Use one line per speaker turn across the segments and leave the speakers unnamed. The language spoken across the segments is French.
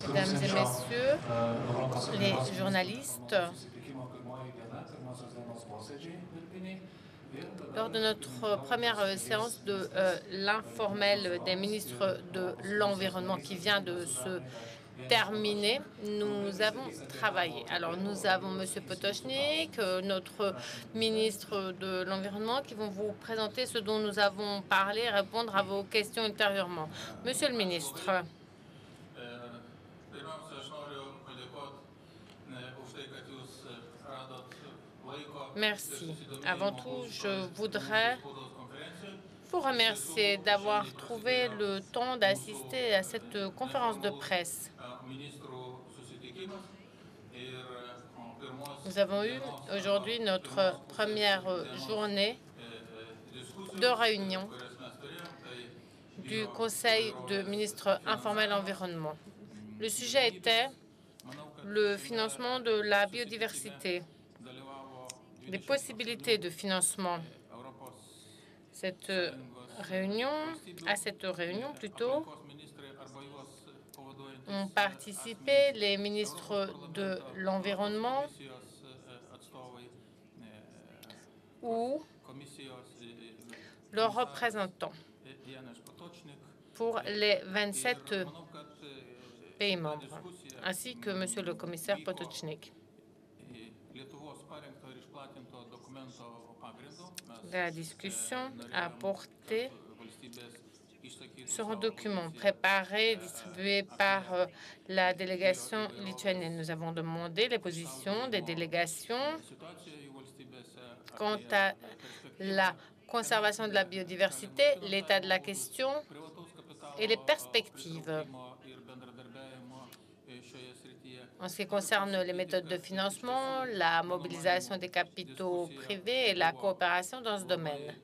Mesdames et messieurs, les journalistes, lors de notre première séance de l'informel des ministres de l'Environnement qui vient de se terminer, nous avons travaillé. Alors, nous avons M. Potočnik, notre ministre de l'Environnement, qui vont vous présenter ce dont nous avons parlé et répondre à vos questions ultérieurement. Monsieur le ministre. Merci. Avant tout, je voudrais vous remercier d'avoir trouvé le temps d'assister à cette conférence de presse. Nous avons eu aujourd'hui notre première journée de réunion du Conseil de ministres informel environnement. Le sujet était le financement de la biodiversité, les possibilités de financement. À cette réunion plutôt, ont participé les ministres de l'Environnement ou leurs représentants pour les 27 pays membres, ainsi que Monsieur le commissaire Potočnik. La discussion a porté sur un document préparé et distribué par la délégation lituanienne. Nous avons demandé les positions des délégations quant à la conservation de la biodiversité, l'état de la question et les perspectives. En ce qui concerne les méthodes de financement, la mobilisation des capitaux privés et la coopération dans ce domaine.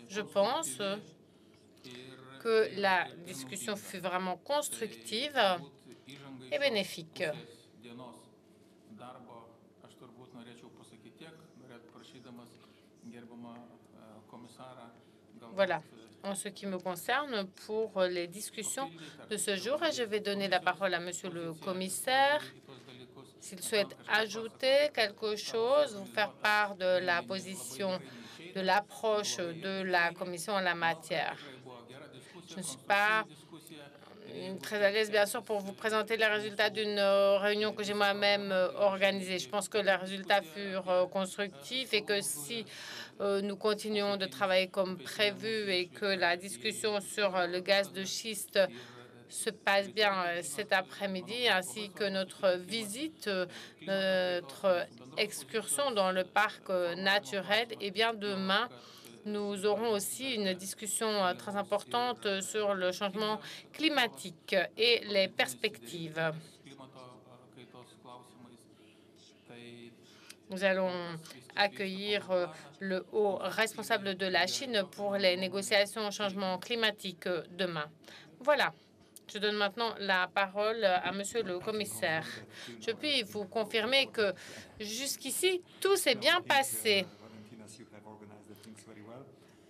Je pense que la discussion fut vraiment constructive et bénéfique. Voilà, en ce qui me concerne pour les discussions de ce jour. Et je vais donner la parole à Monsieur le commissaire. S'il souhaite ajouter quelque chose, vous faire part de la position, de l'approche de la Commission en la matière. Je ne suis pas très à l'aise, bien sûr, pour vous présenter les résultats d'une réunion que j'ai moi-même organisée. Je pense que les résultats furent constructifs et que si nous continuons de travailler comme prévu et que la discussion sur le gaz de schiste se passe bien cet après-midi, ainsi que notre visite, notre excursion dans le parc naturel, et bien demain, nous aurons aussi une discussion très importante sur le changement climatique et les perspectives. Nous allons accueillir le haut responsable de la Chine pour les négociations au changement climatique demain. Voilà. Je donne maintenant la parole à Monsieur le commissaire. Je puis vous confirmer que jusqu'ici, tout s'est bien passé.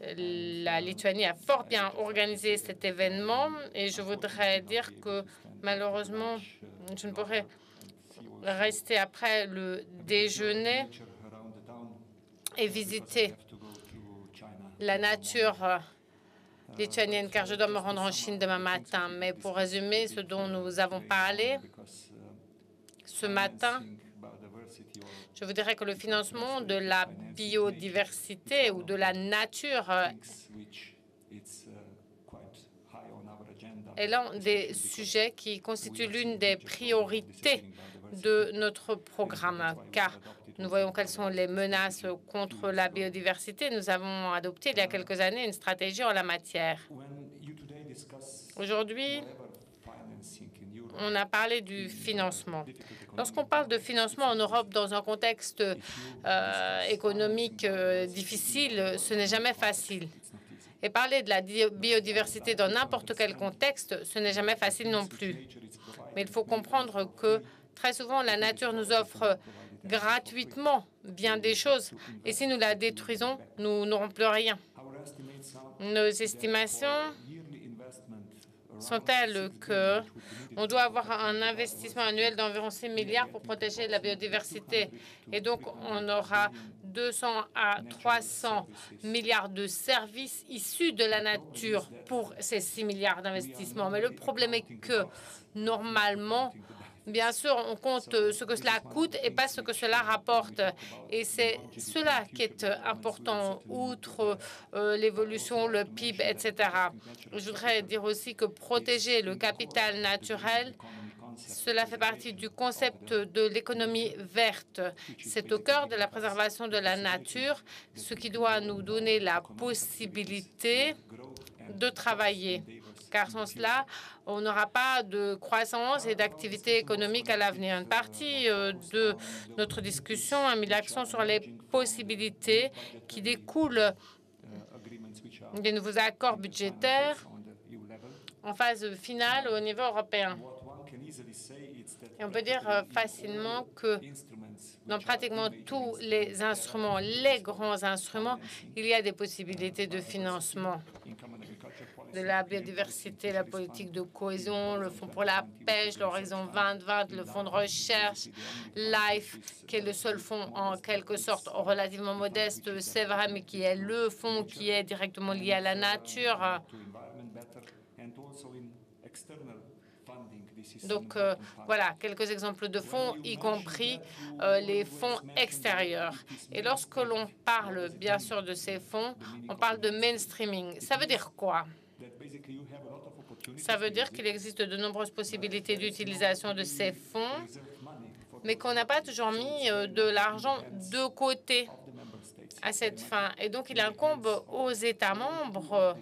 La Lituanie a fort bien organisé cet événement et je voudrais dire que malheureusement, je ne pourrais rester après le déjeuner et visiter la nature lituanienne, car je dois me rendre en Chine demain matin. Mais pour résumer ce dont nous avons parlé ce matin, je vous dirais que le financement de la biodiversité ou de la nature est l'un des sujets qui constitue l'une des priorités de notre programme, car nous voyons quelles sont les menaces contre la biodiversité. Nous avons adopté il y a quelques années une stratégie en la matière. Aujourd'hui, on a parlé du financement. Lorsqu'on parle de financement en Europe dans un contexte économique difficile, ce n'est jamais facile. Et parler de la biodiversité dans n'importe quel contexte, ce n'est jamais facile non plus. Mais il faut comprendre que très souvent, la nature nous offre gratuitement bien des choses. Et si nous la détruisons, nous n'aurons plus rien. Nos estimations sont telles que on doit avoir un investissement annuel d'environ 6 milliards pour protéger la biodiversité. Et donc, on aura 200 à 300 milliards de services issus de la nature pour ces 6 milliards d'investissements. Mais le problème est que, normalement, bien sûr, on compte ce que cela coûte et pas ce que cela rapporte. Et c'est cela qui est important, outre l'évolution, le PIB, etc. Je voudrais dire aussi que protéger le capital naturel, cela fait partie du concept de l'économie verte. C'est au cœur de la préservation de la nature, ce qui doit nous donner la possibilité de travailler. Car sans cela, on n'aura pas de croissance et d'activité économique à l'avenir. Une partie de notre discussion a mis l'accent sur les possibilités qui découlent des nouveaux accords budgétaires en phase finale au niveau européen. Et on peut dire facilement que dans pratiquement tous les instruments, les grands instruments, il y a des possibilités de financement de la biodiversité, la politique de cohésion, le Fonds pour la pêche, l'Horizon 2020, le Fonds de recherche, LIFE, qui est le seul fonds en quelque sorte relativement modeste, c'est vrai, mais qui est le fonds qui est directement lié à la nature. Donc, voilà, quelques exemples de fonds, y compris les fonds extérieurs. Et lorsque l'on parle, bien sûr, de ces fonds, on parle de mainstreaming. Ça veut dire quoi? Ça veut dire qu'il existe de nombreuses possibilités d'utilisation de ces fonds, mais qu'on n'a pas toujours mis de l'argent de côté à cette fin. Et donc, il incombe aux États membres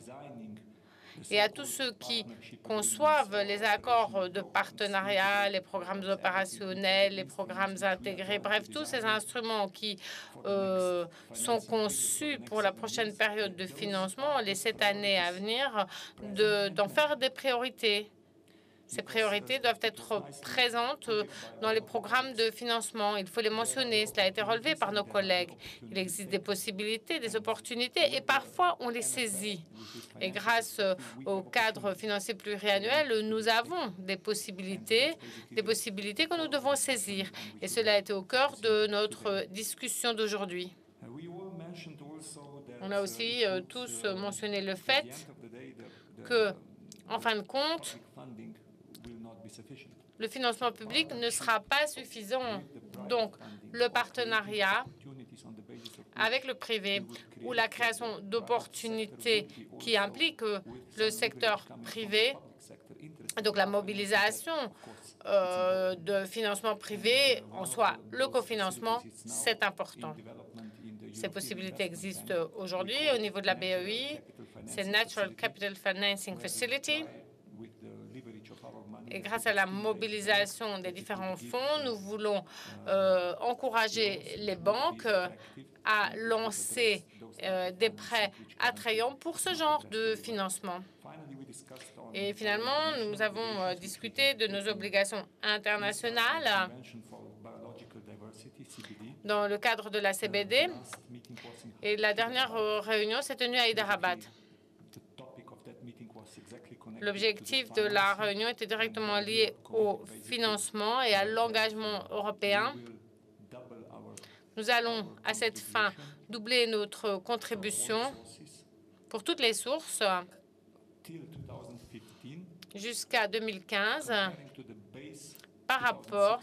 et à tous ceux qui conçoivent les accords de partenariat, les programmes opérationnels, les programmes intégrés, bref, tous ces instruments qui sont conçus pour la prochaine période de financement, les 7 années à venir, d'en faire des priorités. Ces priorités doivent être présentes dans les programmes de financement. Il faut les mentionner. Cela a été relevé par nos collègues. Il existe des possibilités, des opportunités, et parfois on les saisit. Et grâce au cadre financier pluriannuel, nous avons des possibilités que nous devons saisir. Et cela a été au cœur de notre discussion d'aujourd'hui. On a aussi tous mentionné le fait que, en fin de compte, le financement public ne sera pas suffisant. Donc, le partenariat avec le privé ou la création d'opportunités qui impliquent le secteur privé, donc la mobilisation de financement privé, en soi, le cofinancement, c'est important. Ces possibilités existent aujourd'hui au niveau de la BEI, c'est Natural Capital Financing Facility. Et grâce à la mobilisation des différents fonds, nous voulons encourager les banques à lancer des prêts attrayants pour ce genre de financement. Et finalement, nous avons discuté de nos obligations internationales dans le cadre de la CBD. Et la dernière réunion s'est tenue à Hyderabad. L'objectif de la réunion était directement lié au financement et à l'engagement européen. Nous allons, à cette fin, doubler notre contribution pour toutes les sources jusqu'à 2015 par rapport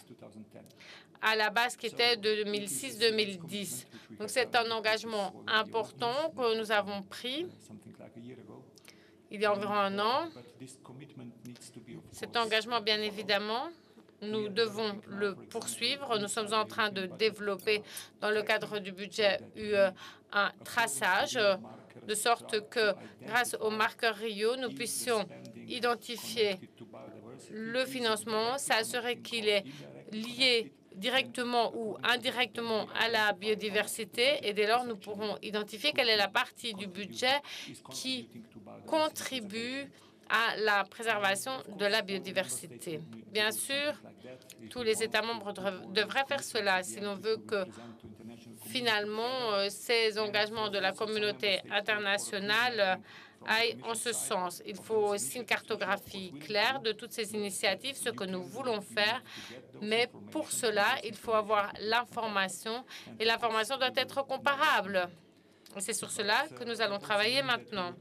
à la base qui était de 2006-2010. Donc, c'est un engagement important que nous avons pris il y a environ un an. Cet engagement, bien évidemment, nous devons le poursuivre. Nous sommes en train de développer, dans le cadre du budget UE, un traçage, de sorte que, grâce au marqueur Rio, nous puissions identifier le financement, s'assurer qu'il est lié directement ou indirectement à la biodiversité, et dès lors, nous pourrons identifier quelle est la partie du budget qui contribue à la préservation de la biodiversité. Bien sûr, tous les États membres devraient faire cela si l'on veut que finalement, ces engagements de la communauté internationale aillent en ce sens. Il faut aussi une cartographie claire de toutes ces initiatives, ce que nous voulons faire, mais pour cela, il faut avoir l'information, et l'information doit être comparable. C'est sur cela que nous allons travailler maintenant.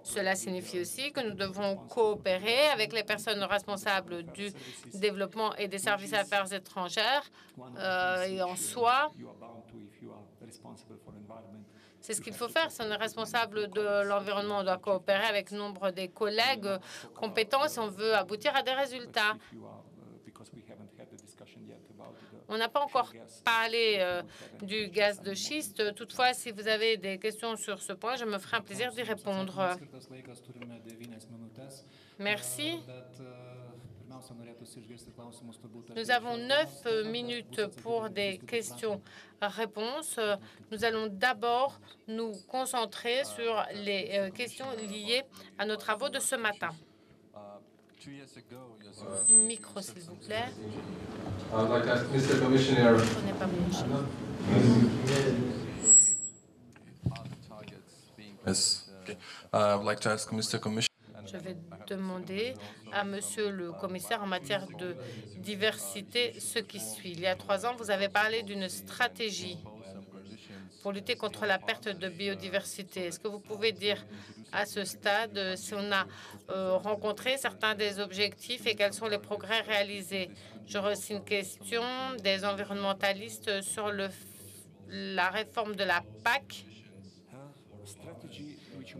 Cela signifie aussi que nous devons coopérer avec les personnes responsables du développement et des services affaires étrangères. Et en soi, c'est ce qu'il faut faire. Si on est responsable de l'environnement, on doit coopérer avec nombre des collègues compétents si on veut aboutir à des résultats. On n'a pas encore parlé du gaz de schiste. Toutefois, si vous avez des questions sur ce point, je me ferai un plaisir d'y répondre. Merci. Nous avons 9 minutes pour des questions-réponses. Nous allons d'abord nous concentrer sur les questions liées à nos travaux de ce matin. Micro, s'il vous plaît. Je vais demander à Monsieur le commissaire en matière de diversité ce qui suit. Il y a 3 ans, vous avez parlé d'une stratégie pour lutter contre la perte de biodiversité. Est-ce que vous pouvez dire à ce stade si on a rencontré certains des objectifs et quels sont les progrès réalisés? J'aurais aussi une question des environnementalistes sur la réforme de la PAC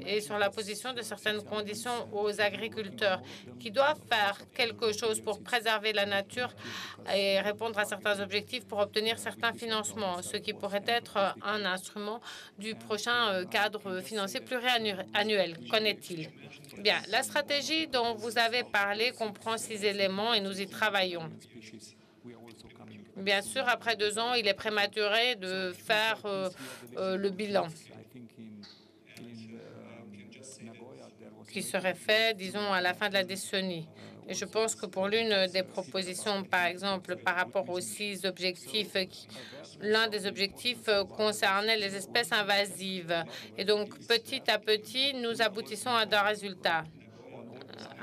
et sur la position de certaines conditions aux agriculteurs qui doivent faire quelque chose pour préserver la nature et répondre à certains objectifs pour obtenir certains financements, ce qui pourrait être un instrument du prochain cadre financier pluriannuel. Qu'en est-il? Bien, la stratégie dont vous avez parlé comprend 6 éléments et nous y travaillons. Bien sûr, après 2 ans, il est prématuré de faire le bilan qui serait fait, disons, à la fin de la décennie. Et je pense que pour l'une des propositions, par exemple, par rapport aux 6 objectifs, l'un des objectifs concernait les espèces invasives. Et donc, petit à petit, nous aboutissons à des résultats.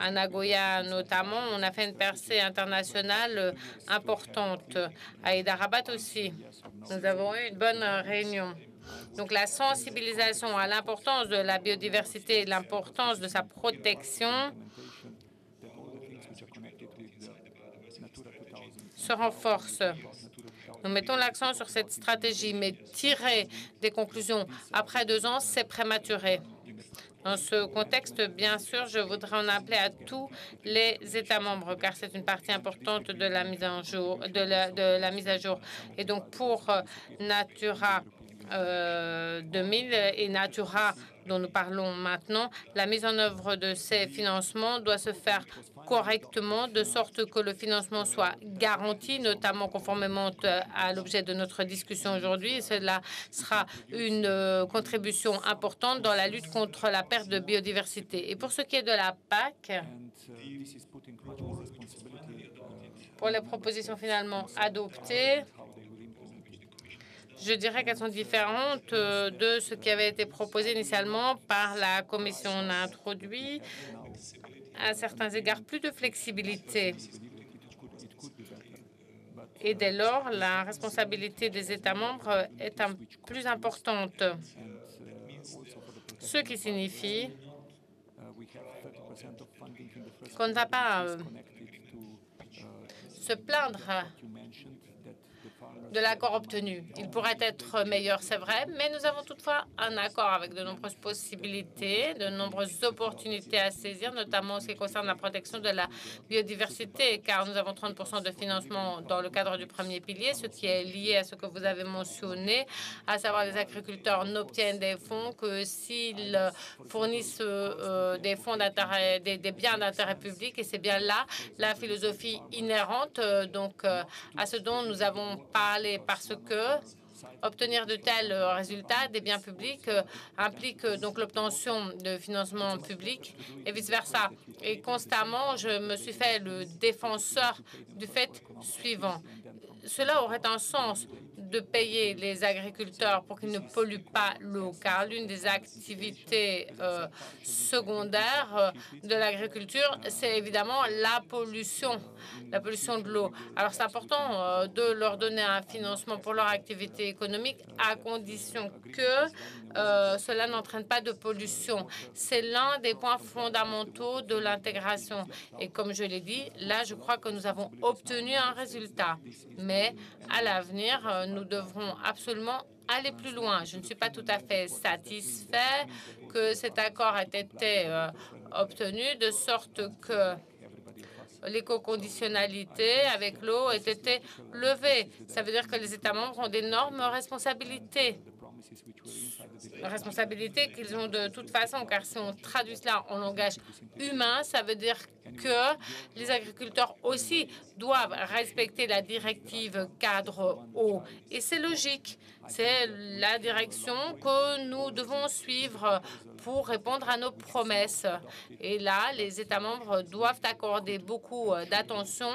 À Nagoya, notamment, on a fait une percée internationale importante. À Hyderabad aussi. Nous avons eu une bonne réunion. Donc, la sensibilisation à l'importance de la biodiversité et l'importance de sa protection se renforce. Nous mettons l'accent sur cette stratégie, mais tirer des conclusions après 2 ans, c'est prématuré. Dans ce contexte, bien sûr, je voudrais en appeler à tous les États membres, car c'est une partie importante de la mise en jour, de la mise à jour. Et donc, pour Natura 2000 et Natura dont nous parlons maintenant, la mise en œuvre de ces financements doit se faire correctement, de sorte que le financement soit garanti, notamment conformément à l'objet de notre discussion aujourd'hui. Cela sera une contribution importante dans la lutte contre la perte de biodiversité. Et pour ce qui est de la PAC, pour les propositions finalement adoptées, je dirais qu'elles sont différentes de ce qui avait été proposé initialement par la Commission. On a introduit à certains égards plus de flexibilité. Et dès lors, la responsabilité des États membres est plus importante. Ce qui signifie qu'on ne va pas se plaindre de l'accord obtenu. Il pourrait être meilleur, c'est vrai, mais nous avons toutefois un accord avec de nombreuses possibilités, de nombreuses opportunités à saisir, notamment en ce qui concerne la protection de la biodiversité, car nous avons 30% de financement dans le cadre du premier pilier, ce qui est lié à ce que vous avez mentionné, à savoir les agriculteurs n'obtiennent des fonds que s'ils fournissent des fonds d'intérêt, des biens d'intérêt public, et c'est bien là la philosophie inhérente donc à ce dont nous avons parlé, parce que obtenir de tels résultats des biens publics implique donc l'obtention de financement public et vice-versa. Et constamment, je me suis fait le défenseur du fait suivant. Cela aurait un sens de payer les agriculteurs pour qu'ils ne polluent pas l'eau, car l'une des activités secondaires de l'agriculture, c'est évidemment la pollution de l'eau. Alors, c'est important de leur donner un financement pour leur activité économique à condition que cela n'entraîne pas de pollution. C'est l'un des points fondamentaux de l'intégration. Et comme je l'ai dit, là, je crois que nous avons obtenu un résultat. Mais à l'avenir, nous devrons absolument aller plus loin. Je ne suis pas tout à fait satisfait que cet accord ait été obtenu de sorte que l'éco-conditionnalité avec l'eau ait été levée. Ça veut dire que les États membres ont d'énormes responsabilités qu'ils ont de toute façon, car si on traduit cela en langage humain, ça veut dire que les agriculteurs aussi doivent respecter la directive cadre eau. Et c'est logique. C'est la direction que nous devons suivre pour répondre à nos promesses. Et là, les États membres doivent accorder beaucoup d'attention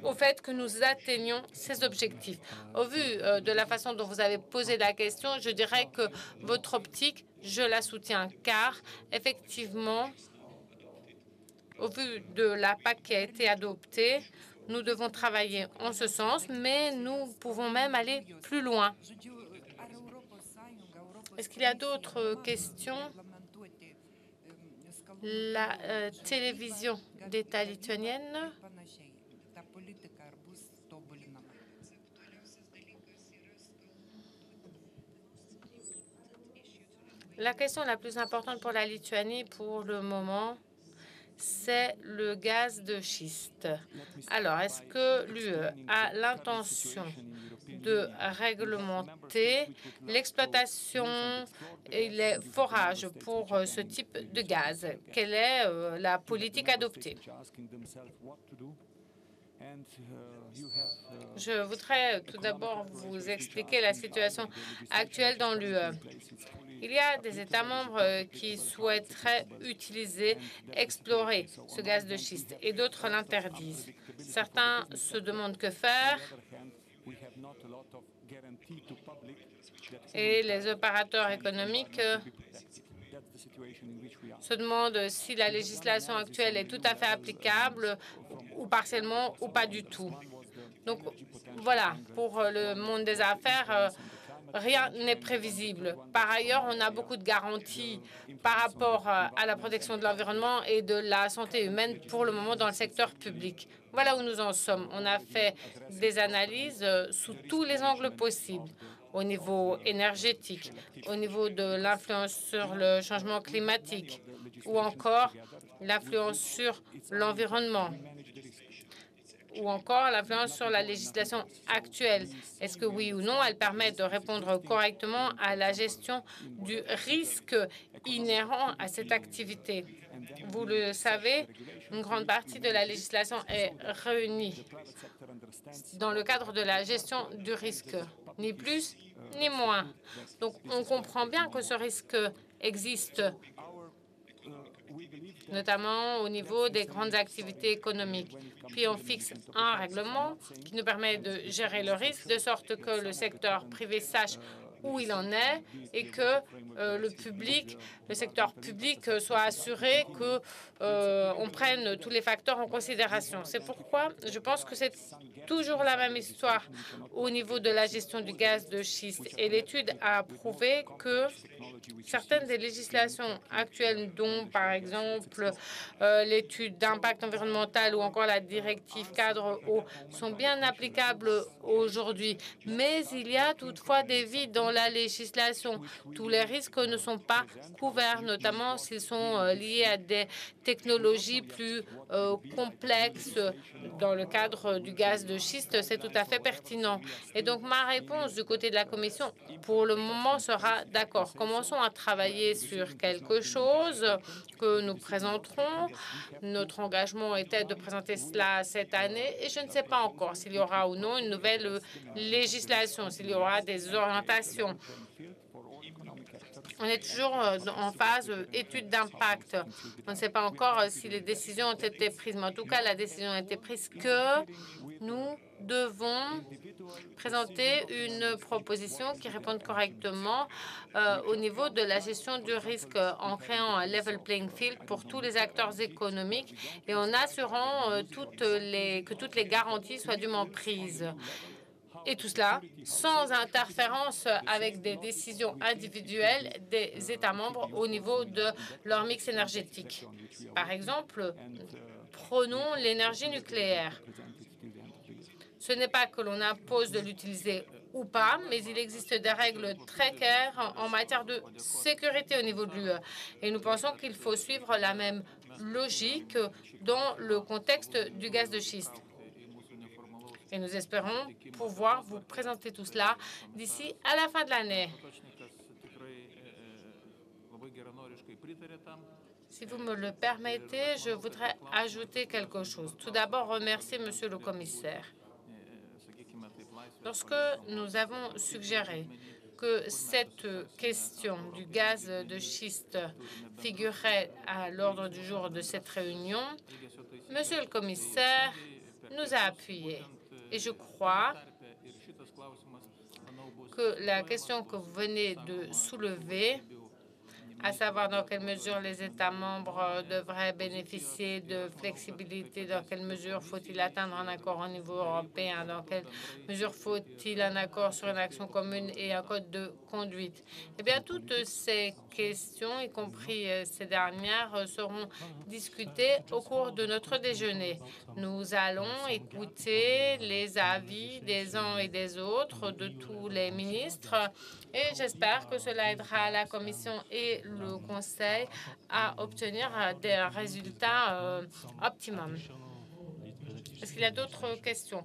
au fait que nous atteignions ces objectifs. Au vu de la façon dont vous avez posé la question, je dirais que votre optique, je la soutiens, car effectivement, au vu de la PAC qui a été adoptée, nous devons travailler en ce sens, mais nous pouvons même aller plus loin. Est-ce qu'il y a d'autres questions? La télévision d'État lituanienne. La question la plus importante pour la Lituanie pour le moment, c'est le gaz de schiste. Alors, est-ce que l'UE a l'intention de réglementer l'exploitation et les forages pour ce type de gaz? Quelle est la politique adoptée? Je voudrais tout d'abord vous expliquer la situation actuelle dans l'UE. Il y a des États membres qui souhaiteraient utiliser, explorer ce gaz de schiste et d'autres l'interdisent. Certains se demandent que faire et les opérateurs économiques se demandent si la législation actuelle est tout à fait applicable ou partiellement ou pas du tout. Donc voilà, pour le monde des affaires, rien n'est prévisible. Par ailleurs, on a beaucoup de garanties par rapport à la protection de l'environnement et de la santé humaine pour le moment dans le secteur public. Voilà où nous en sommes. On a fait des analyses sous tous les angles possibles, au niveau énergétique, au niveau de l'influence sur le changement climatique ou encore l'influence sur l'environnement ou encore l'influence sur la législation actuelle. Est-ce que oui ou non, elle permet de répondre correctement à la gestion du risque inhérent à cette activité? Vous le savez, une grande partie de la législation est réunie dans le cadre de la gestion du risque, ni plus ni moins. Donc, on comprend bien que ce risque existe, notamment au niveau des grandes activités économiques. Puis on fixe un règlement qui nous permet de gérer le risque de sorte que le secteur privé sache où il en est et que le secteur public soit assuré qu'on prenne tous les facteurs en considération. C'est pourquoi je pense que c'est toujours la même histoire au niveau de la gestion du gaz de schiste. Et l'étude a prouvé que certaines des législations actuelles, dont par exemple l'étude d'impact environnemental ou encore la directive cadre eau, sont bien applicables aujourd'hui. Mais il y a toutefois des vides dans la législation. Tous les risques ne sont pas couverts, notamment s'ils sont liés à des technologies plus complexes. Dans le cadre du gaz de schiste, c'est tout à fait pertinent. Et donc, ma réponse du côté de la Commission, pour le moment, sera d'accord. Commençons à travailler sur quelque chose que nous présenterons. Notre engagement était de présenter cela cette année et je ne sais pas encore s'il y aura ou non une nouvelle législation, s'il y aura des orientations. On est toujours en phase étude d'impact. On ne sait pas encore si les décisions ont été prises, mais en tout cas, la décision a été prise que nous devons présenter une proposition qui réponde correctement au niveau de la gestion du risque en créant un level playing field pour tous les acteurs économiques et en assurant que toutes les garanties soient dûment prises. Et tout cela sans interférence avec des décisions individuelles des États membres au niveau de leur mix énergétique. Par exemple, prenons l'énergie nucléaire. Ce n'est pas que l'on impose de l'utiliser ou pas, mais il existe des règles très claires en matière de sécurité au niveau de l'UE. Et nous pensons qu'il faut suivre la même logique dans le contexte du gaz de schiste. Et nous espérons pouvoir vous présenter tout cela d'ici à la fin de l'année. Si vous me le permettez, je voudrais ajouter quelque chose. Tout d'abord, remercier Monsieur le Commissaire. Lorsque nous avons suggéré que cette question du gaz de schiste figurait à l'ordre du jour de cette réunion, Monsieur le Commissaire nous a appuyés. Et je crois que la question que vous venez de soulever, à savoir dans quelle mesure les États membres devraient bénéficier de flexibilité, dans quelle mesure faut-il atteindre un accord au niveau européen, dans quelle mesure faut-il un accord sur une action commune et un code de conduite. Eh bien, toutes ces questions, y compris ces dernières, seront discutées au cours de notre déjeuner. Nous allons écouter les avis des uns et des autres, de tous les ministres, et j'espère que cela aidera la Commission et le Conseil à obtenir des résultats optimums. Est-ce qu'il y a d'autres questions?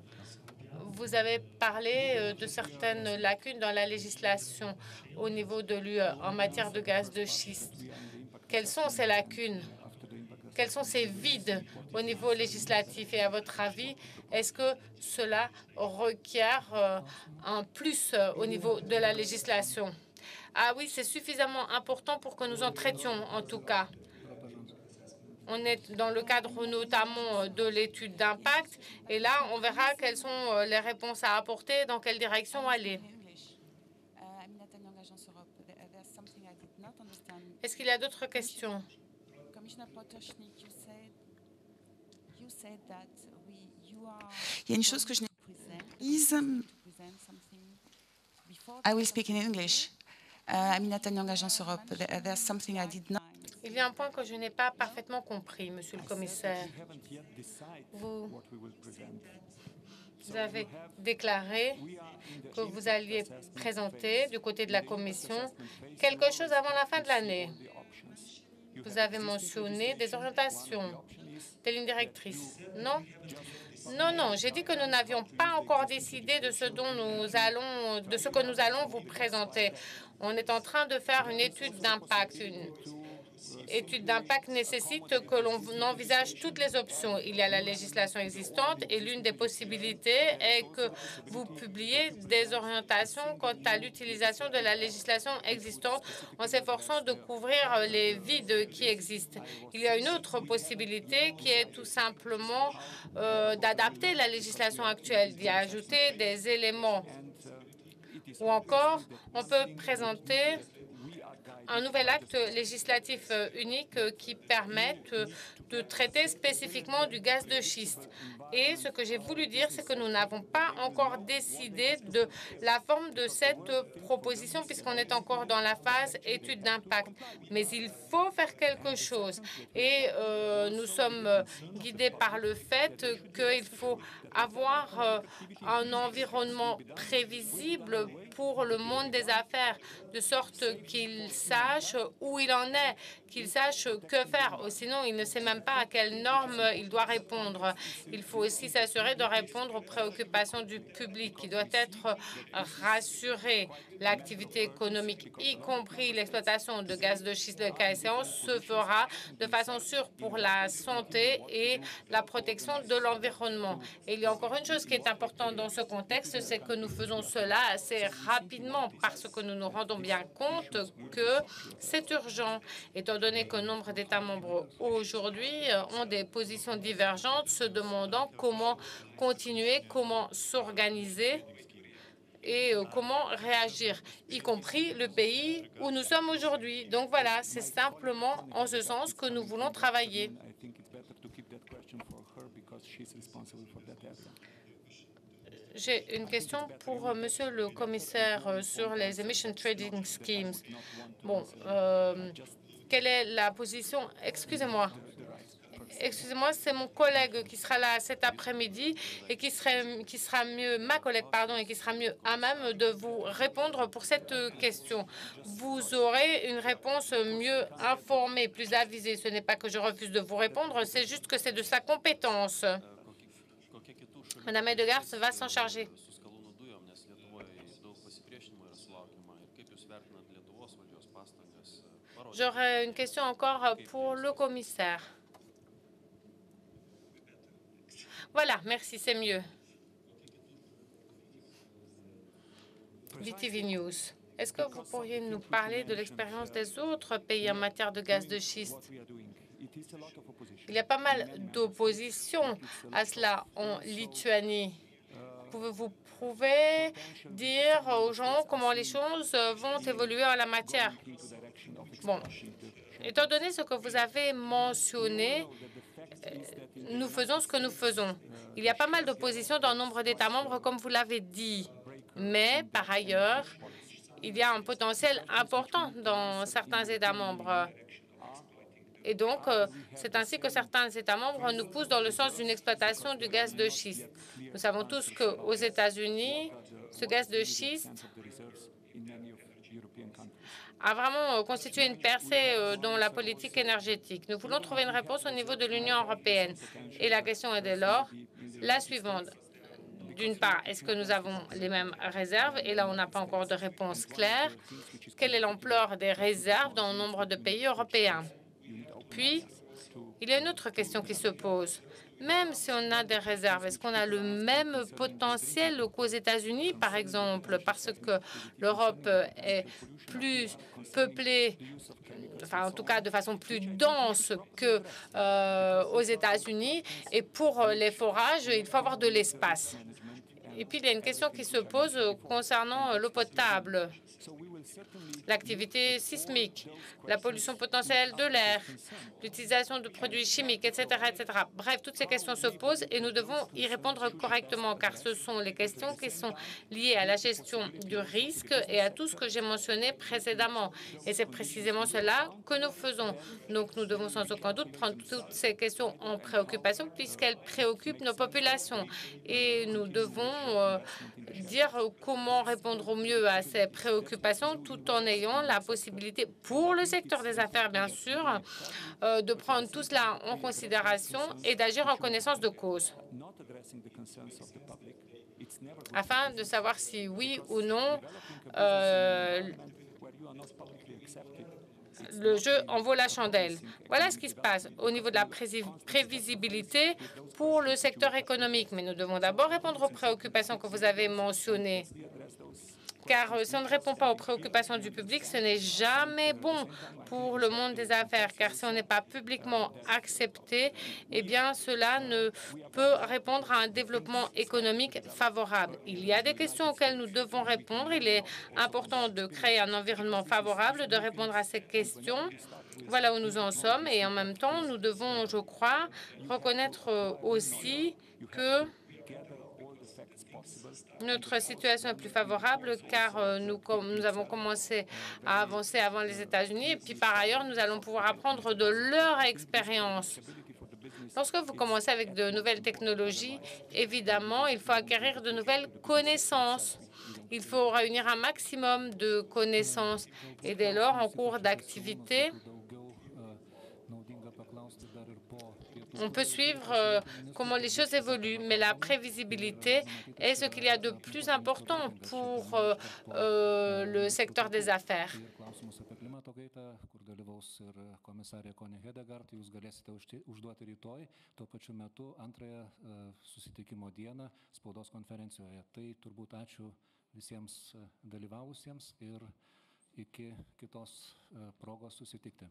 Vous avez parlé de certaines lacunes dans la législation au niveau de l'UE en matière de gaz de schiste. Quelles sont ces lacunes? Quels sont ces vides au niveau législatif? Et à votre avis, est-ce que cela requiert un plus au niveau de la législation? Ah oui, c'est suffisamment important pour que nous en traitions, en tout cas. On est dans le cadre notamment de l'étude d'impact, et là, on verra quelles sont les réponses à apporter, dans quelle direction aller. Est-ce qu'il y a d'autres questions?
Il y a une chose que je n'ai pas comprise. I will speak in English. Aminata Nyong, Agence Europe. There's something I did not.
Il y a un point que je n'ai pas parfaitement compris, Monsieur le Commissaire. Vous avez déclaré que vous alliez présenter du côté de la Commission quelque chose avant la fin de l'année. Vous avez mentionné des orientations, des lignes directrices. Non? Non, non, j'ai dit que nous n'avions pas encore décidé de ce que nous allons vous présenter. On est en train de faire une étude d'impact. Une étude d'impact nécessite que l'on envisage toutes les options. Il y a la législation existante et l'une des possibilités est que vous publiez des orientations quant à l'utilisation de la législation existante en s'efforçant de couvrir les vides qui existent. Il y a une autre possibilité qui est tout simplement d'adapter la législation actuelle, d'y ajouter des éléments. Ou encore, on peut présenter un nouvel acte législatif unique qui permette de traiter spécifiquement du gaz de schiste. Et ce que j'ai voulu dire, c'est que nous n'avons pas encore décidé de la forme de cette proposition puisqu'on est encore dans la phase étude d'impact. Mais il faut faire quelque chose. Et nous sommes guidés par le fait qu'il faut avoir un environnement prévisible pour le monde des affaires, de sorte qu'il sache où il en est, qu'il sache que faire. Sinon, il ne sait même pas à quelles normes il doit répondre. Il faut aussi s'assurer de répondre aux préoccupations du public qui doit être rassuré. L'activité économique, y compris l'exploitation de gaz de schiste, le cas échéant, se fera de façon sûre pour la santé et la protection de l'environnement. Et il y a encore une chose qui est importante dans ce contexte, c'est que nous faisons cela assez rapidement parce que nous nous rendons bien compte que c'est urgent, étant donné que nombre d'États membres aujourd'hui ont des positions divergentes, se demandant comment continuer, comment s'organiser et comment réagir, y compris le pays où nous sommes aujourd'hui. Donc voilà, c'est simplement en ce sens que nous voulons travailler. J'ai une question pour Monsieur le Commissaire sur les Emission Trading Schemes. Bon, quelle est la position? Excusez-moi, c'est mon collègue qui sera là cet après-midi et qui sera mieux, ma collègue, pardon, et qui sera mieux à même de vous répondre pour cette question. Vous aurez une réponse mieux informée, plus avisée. Ce n'est pas que je refuse de vous répondre, c'est juste que c'est de sa compétence. Madame Edegard va s'en charger. J'aurais une question encore pour le commissaire. Voilà, merci, c'est mieux. VTV News. Est-ce que vous pourriez nous parler de l'expérience des autres pays en matière de gaz de schiste? Il y a pas mal d'opposition à cela en Lituanie. Pouvez-vous dire aux gens comment les choses vont évoluer en la matière? Bon, étant donné ce que vous avez mentionné, nous faisons ce que nous faisons. Il y a pas mal d'opposition dans nombre d'États membres, comme vous l'avez dit. Mais, par ailleurs, il y a un potentiel important dans certains États membres. Et donc, c'est ainsi que certains États membres nous poussent dans le sens d'une exploitation du gaz de schiste. Nous savons tous qu'aux États-Unis, ce gaz de schiste a vraiment constitué une percée dans la politique énergétique. Nous voulons trouver une réponse au niveau de l'Union européenne. Et la question est dès lors la suivante. D'une part, est-ce que nous avons les mêmes réserves? Et là, on n'a pas encore de réponse claire. Quelle est l'ampleur des réserves dans le nombre de pays européens? Puis, il y a une autre question qui se pose. Même si on a des réserves, est-ce qu'on a le même potentiel qu'aux États-Unis, par exemple, parce que l'Europe est plus peuplée, enfin en tout cas de façon plus dense qu'aux États-Unis, et pour les forages, il faut avoir de l'espace. Et puis, il y a une question qui se pose concernant l'eau potable, l'activité sismique, la pollution potentielle de l'air, l'utilisation de produits chimiques, etc., etc. Bref, toutes ces questions se posent et nous devons y répondre correctement, car ce sont les questions qui sont liées à la gestion du risque et à tout ce que j'ai mentionné précédemment. Et c'est précisément cela que nous faisons. Donc, nous devons sans aucun doute prendre toutes ces questions en préoccupation, puisqu'elles préoccupent nos populations. Et nous devons dire comment répondre au mieux à ces préoccupations tout en ayant la possibilité, pour le secteur des affaires bien sûr, de prendre tout cela en considération et d'agir en connaissance de cause, afin de savoir si oui ou non le jeu en vaut la chandelle. Voilà ce qui se passe au niveau de la prévisibilité pour le secteur économique. Mais nous devons d'abord répondre aux préoccupations que vous avez mentionnées. Car si on ne répond pas aux préoccupations du public, ce n'est jamais bon pour le monde des affaires. Car si on n'est pas publiquement accepté, eh bien, cela ne peut répondre à un développement économique favorable. Il y a des questions auxquelles nous devons répondre. Il est important de créer un environnement favorable, de répondre à ces questions. Voilà où nous en sommes. Et en même temps, nous devons, je crois, reconnaître aussi que notre situation est plus favorable car nous avons commencé à avancer avant les États-Unis et puis par ailleurs, nous allons pouvoir apprendre de leur expérience. Lorsque vous commencez avec de nouvelles technologies, évidemment, il faut acquérir de nouvelles connaissances. Il faut réunir un maximum de connaissances et dès lors, en cours d'activité, on peut suivre comment les choses évoluent, mais la prévisibilité est ce qu'il y a de plus important pour le secteur des affaires.
Visiems dalyvavusiems ir iki kitos progos susitikti.